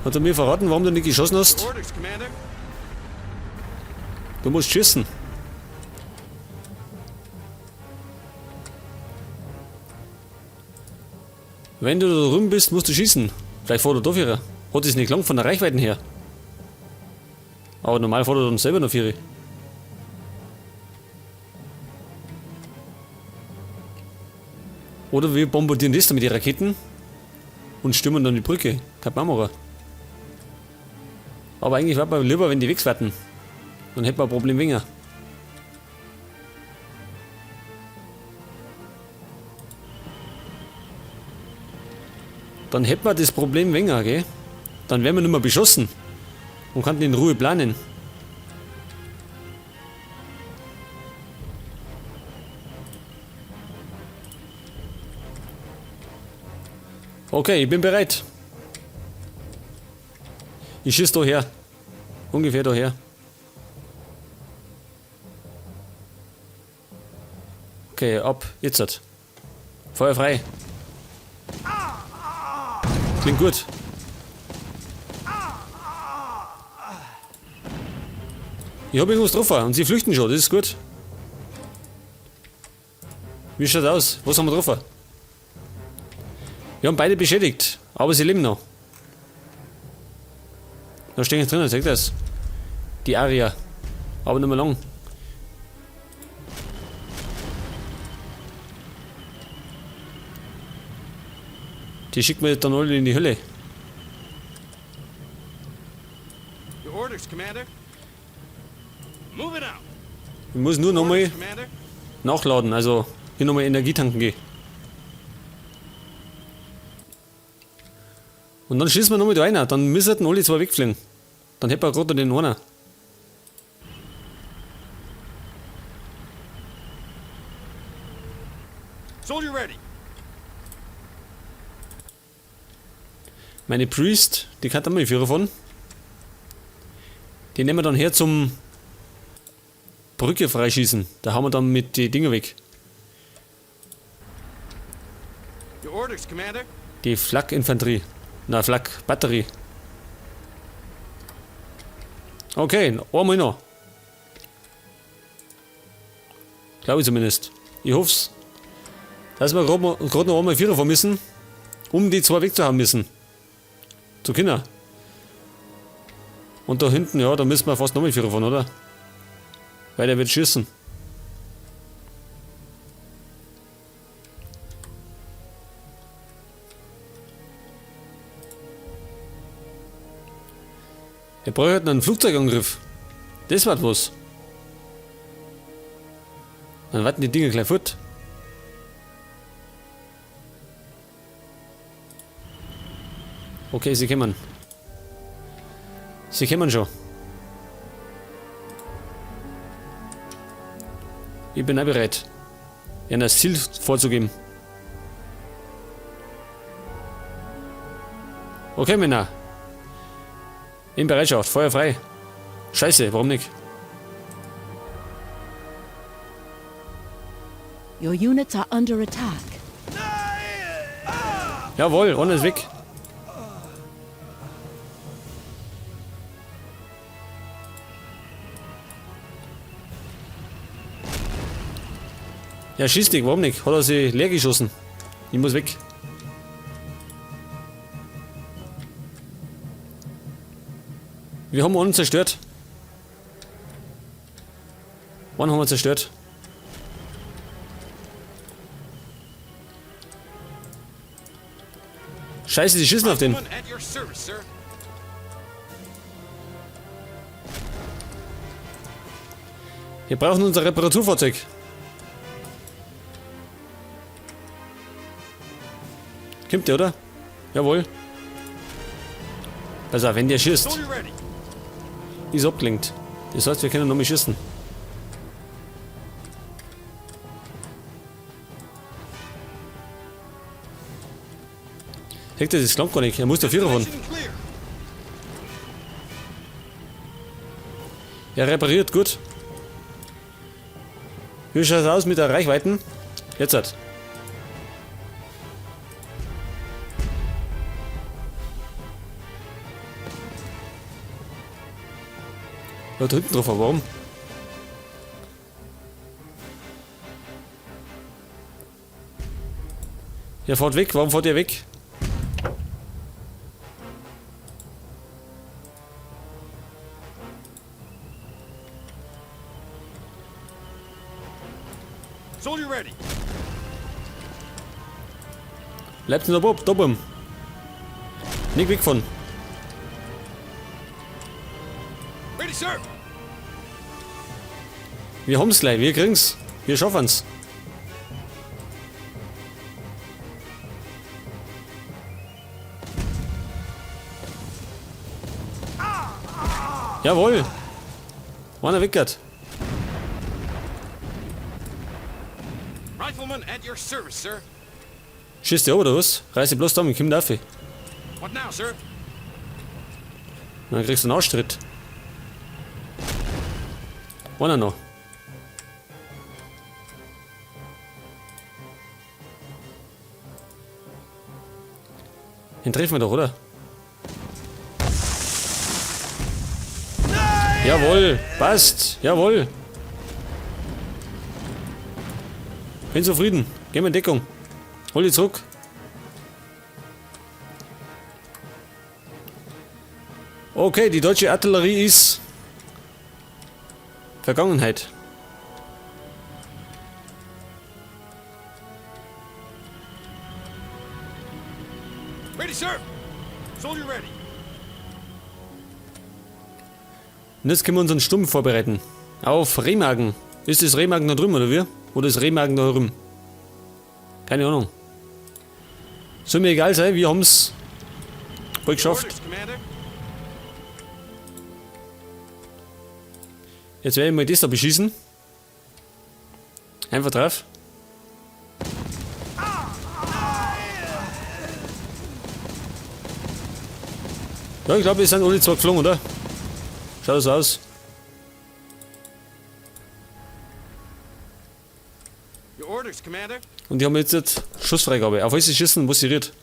Hat er mir verraten, warum du nicht geschossen hast? Du musst schießen. Wenn du da drüben bist, musst du schießen. Vielleicht fährt er da für. Hat es nicht lang von der Reichweite her. Aber normal fährt er dann selber noch für. Oder wir bombardieren das dann mit den Raketen und stürmen dann die Brücke. Kann man machen. Aber eigentlich wäre mir lieber, wenn die wegwerten. Dann hätten wir ein Problem weniger. Dann hätten wir das Problem weniger, gell? Dann wären wir nicht mehr beschossen und könnten in Ruhe planen. Okay, ich bin bereit. Ich schieße da her. Ungefähr daher. Okay, ab. Jetzt hat. Feuer frei. Klingt gut. Ich habe irgendwas getroffen und sie flüchten schon, das ist gut. Wie schaut aus? Was haben wir getroffen? Wir haben beide beschädigt, aber sie leben noch. Da stehen jetzt drinnen, seht ihr das? Die Aria. Aber nicht mehr lang. Die schickt mir dann alle in die Hölle. Ich muss nur nochmal nachladen, also hier nochmal Energie tanken gehen. Und dann schießen wir nochmal da rein, dann müssten alle zwei wegfliegen. Dann hätten wir gerade den einen. Soldier ready. Meine Priest, die kann da mal Führer von. Die nehmen wir dann her zum Brücke freischießen. Da haben wir dann mit die Dinger weg. Your orders, Commander. Die Flak-Infanterie. Na, Flak-Batterie. Okay, einmal noch. Glaube ich zumindest. Ich hoff's. Dass wir gerade noch einmal Vierer vermissen, um die zwei wegzuhaben müssen. Zu Kinder. Und da hinten, ja, da müssen wir fast nochmal Vierer fahren, oder? Weil der wird schießen. Wir brauchen einen Flugzeugangriff. Das wird was. Dann warten die Dinge gleich fort. Okay, sie kommen. Sie kommen schon. Ich bin auch bereit, ihnen das Ziel vorzugeben. Okay, Männer. In Bereitschaft, Feuer frei. Scheiße, warum nicht? Your units are under attack. Jawohl, einer ist weg. Ja, schieß dich, warum nicht? Hat er sie leer geschossen? Ich muss weg. Wir haben einen zerstört. Einen haben wir zerstört. Scheiße, die schießen auf den. Wir brauchen unser Reparaturfahrzeug. Kommt der, oder? Jawohl. Also, wenn der schießt, ist abgelenkt. Das heißt, wir können noch mal schießen. Hector, das klingt gar nicht. Er muss der Vierer fahren. Er repariert gut. Wie schaut es aus mit der Reichweiten? Jetzt hat. Ja, da hinten drauf, aber warum? Ja, fahrt weg. Warum fahrt ihr weg? Soldier ready. Bleibt nur da oben. Nicht wegfahren. Ready, sir. Wir haben's gleich. Wir kriegen's. Wir schaffen's. Jawohl. Einer weggert. Rifleman at your service, sir. Schießt der oder was? Reiß dich bloß da mit, komm dafür. What now, sir? Dann kriegst du einen Arschtritt. Einer noch. Den treffen wir doch, oder? Jawohl, passt, jawohl. Bin zufrieden. Gehen wir in Deckung. Hol die zurück. Okay, die deutsche Artillerie ist Vergangenheit. Ready, sir. Soldier ready. Und jetzt können wir unseren Sturm vorbereiten. Auf Remagen. Ist das Remagen da drüben oder wie? Oder ist Remagen da drüben? Keine Ahnung. Soll mir egal sein, wir haben es bald geschafft. Orders, Commander. Jetzt werde ich mal das da beschießen. Einfach drauf. Ja, ich glaube, wir sind alle zwei geflogen, oder? Schaut so aus. Your orders, Commander. Und die haben jetzt Schussfreigabe. Auf was sie schießen, was sie riert.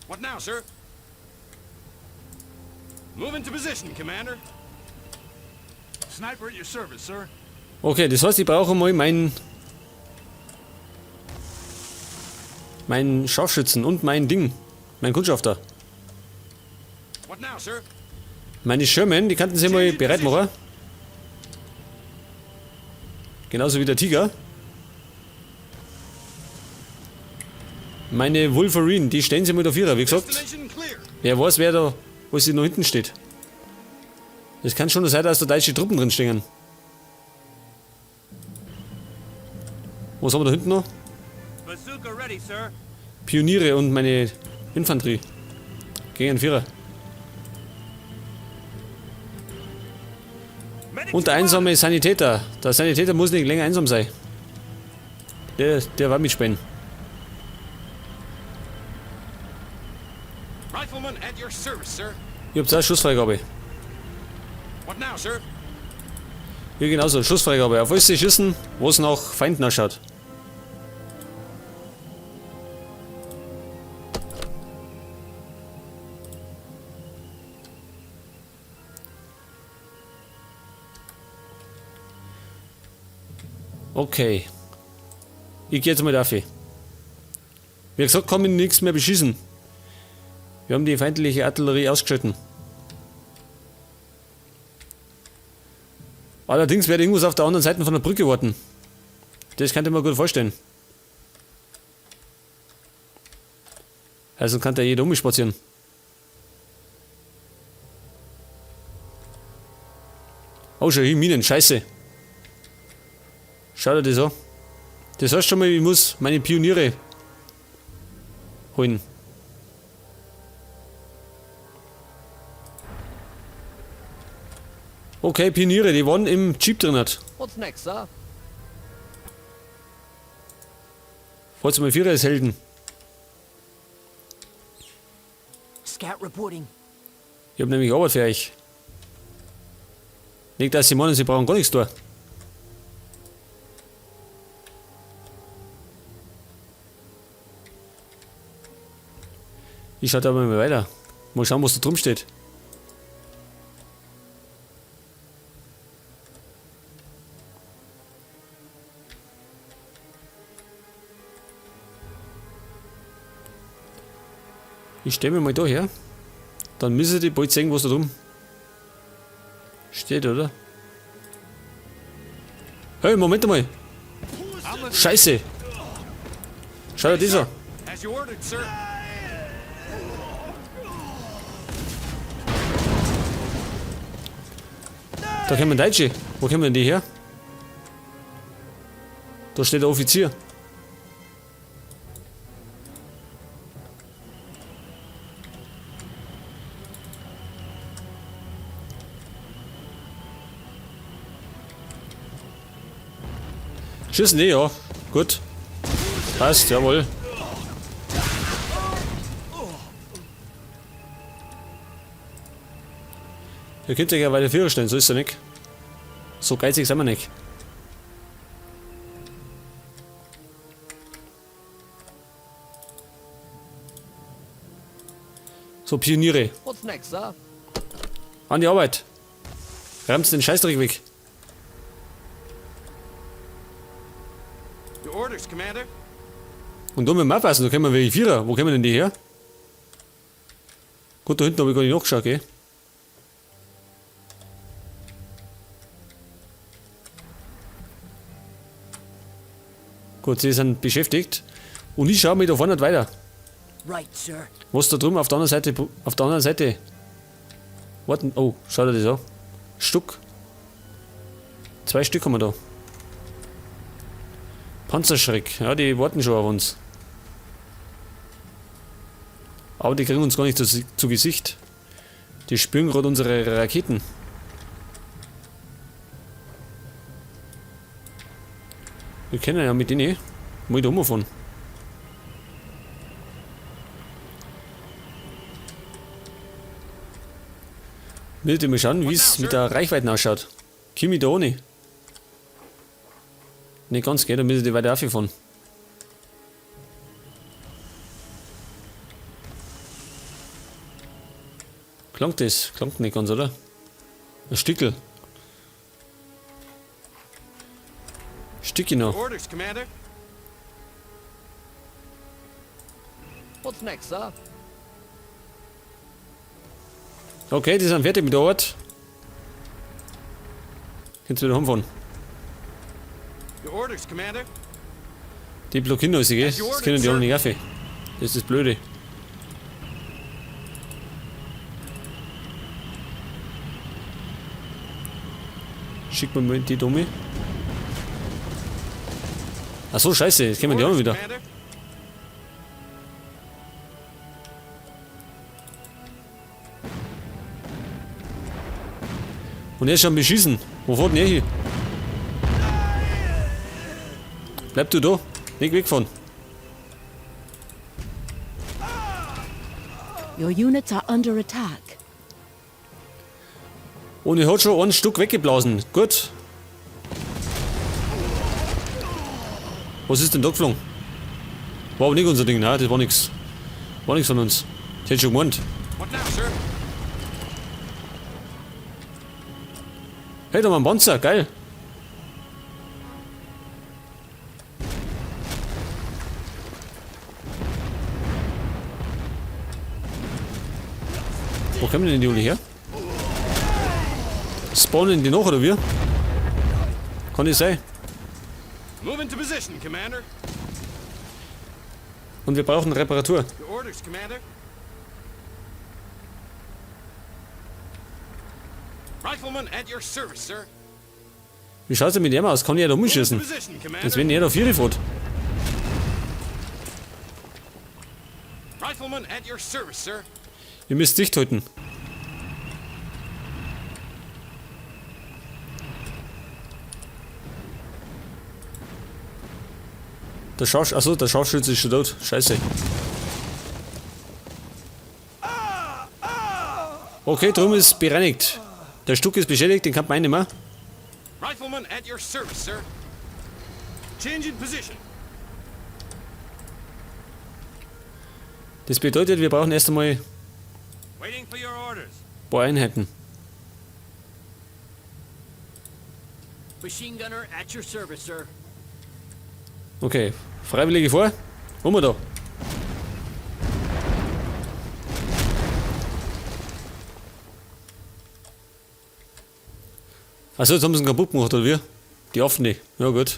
What now, sir? Move into position, Commander. Sniper at your service, sir. Okay, das heißt, ich brauche mal mein Scharfschützen und mein Ding. Mein Kundschafter. What now, sir? Meine Sherman, die könnten sie mal bereit machen. Genauso wie der Tiger. Meine Wolverine, die stellen sie mal auf ihrer, wie gesagt. Destination clear. Wer weiß, wer da, wo sie noch hinten steht. Das kann schon sein, dass da deutsche Truppen drin stehen. Was haben wir da hinten noch? Bazooka ready, sir. Pioniere und meine Infanterie. Gegen einen Vierer. Und der einsame Sanitäter. Der Sanitäter muss nicht länger einsam sein. Der war mitspenden. Rifleman at your service, sir. Ich hab 2 Schussfreigabe. What now, sir? Hier genauso, Schussfreigabe. Auf alles sie schießen, wo es nach Feinden ausschaut. Okay. Ich gehe jetzt mal dafür. Wie gesagt, kann man nichts mehr beschießen. Wir haben die feindliche Artillerie ausgeschalten. Allerdings wäre irgendwas auf der anderen Seite von der Brücke warten. Das könnte man gut vorstellen. Also kann da jeder umspazieren. Oh, schon hier Minen, scheiße. Schau dir das an. Das heißt schon mal, ich muss meine Pioniere holen. Okay, Pioniere, die waren im Jeep drin. What's next, sir? Falls mal Vierer ist Helden. Scout reporting. Ich hab nämlich Arbeit für euch. Nicht, dass sie meinen, sie brauchen gar nichts tun. Ich schaue da mal weiter. Mal schauen, was da drum steht. Ich stelle mir mal da her. Dann müssen die bald sehen, was da drum steht, oder? Hey, Moment mal. Scheiße. Schau dir das an. As you ordered, sir. Da kommen Deutsche. Wo kommen denn die her? Da steht der Offizier. Schießen die, ja. Gut. Passt, jawohl. Ihr könnt euch ja weiter Führer stellen, so ist er nicht. So geizig sind wir nicht. So, Pioniere. What's next, sir? An die Arbeit. Rammt den Scheißdreck weg. Your orders, Commander. Und da müssen wir aufpassen, da kommen wir welche Vierer. Wo kommen denn die her? Gut, da hinten habe ich gar nicht nachgeschaut, gell? Gut, sie sind beschäftigt. Und ich schaue mich da vorne nicht weiter. Right, sir. Was da drüben auf der anderen Seite. Warten. Oh, schau dir das an. Stück. 2 Stück haben wir da. Panzerschreck. Ja, die warten schon auf uns. Aber die kriegen uns gar nicht zu Gesicht. Die spüren gerade unsere Raketen. Wir können ja mit denen mal da rumfahren. Will ich mal schauen, wie es mit der Reichweite ausschaut. Komm ich da ohne? Nicht ganz, gell? Da müssen die weiter auffahren. Klangt das? Klangt nicht ganz, oder? Ein Stückel. Stücke noch. Your orders, Commander. What's next, sir? Okay, die sind fertig mit der Arbeit. Kannst du wieder heimfahren. Your orders, Commander. Die blockieren alles, gell? Das können die auch nicht raffen. Das ist das Blöde. Schick mir mal die Dumme. Ach so, scheiße, jetzt kommen die auch noch wieder. Commander. Und er ist schon beschießen. Wo fährt denn er hin? Bleib du da. Nicht wegfahren. Your units are under attack. Und er hat schon ein Stück weggeblasen. Gut. Was ist denn da geflogen? War aber nicht unser Ding, nein, das war nichts. War nichts von uns. Das hätte ich schon gemeint. What now, sir? Hey, da war ein Panzer, geil. Wo kommen denn die alle her? Spawnen die noch, oder wie? Kann nicht sein. Move into position, Commander. Und wir brauchen Reparatur. Your orders, Commander. Rifleman at your service, sir. Wie schaut es denn mit dem aus? Kann ich ja da Move into umschießen? position, Jetzt Commander. wenn er da Viere fährt. Rifleman at your service, sir. Ihr müsst dicht halten. Achso, der Scharfschütze ist schon tot. Scheiße. Okay, drum ist bereinigt. Der Stück ist beschädigt, den kann man einnehmen. Rifleman at your service, sir. Change in position. Das bedeutet, wir brauchen erst einmal ein Waiting for your orders. paar Einheiten. Machine gunner at your service, sir. Okay, Freiwillige vor. Wo wir da? Achso, jetzt haben sie ihn kaputt gemacht, oder wie? Die offene. Ja gut.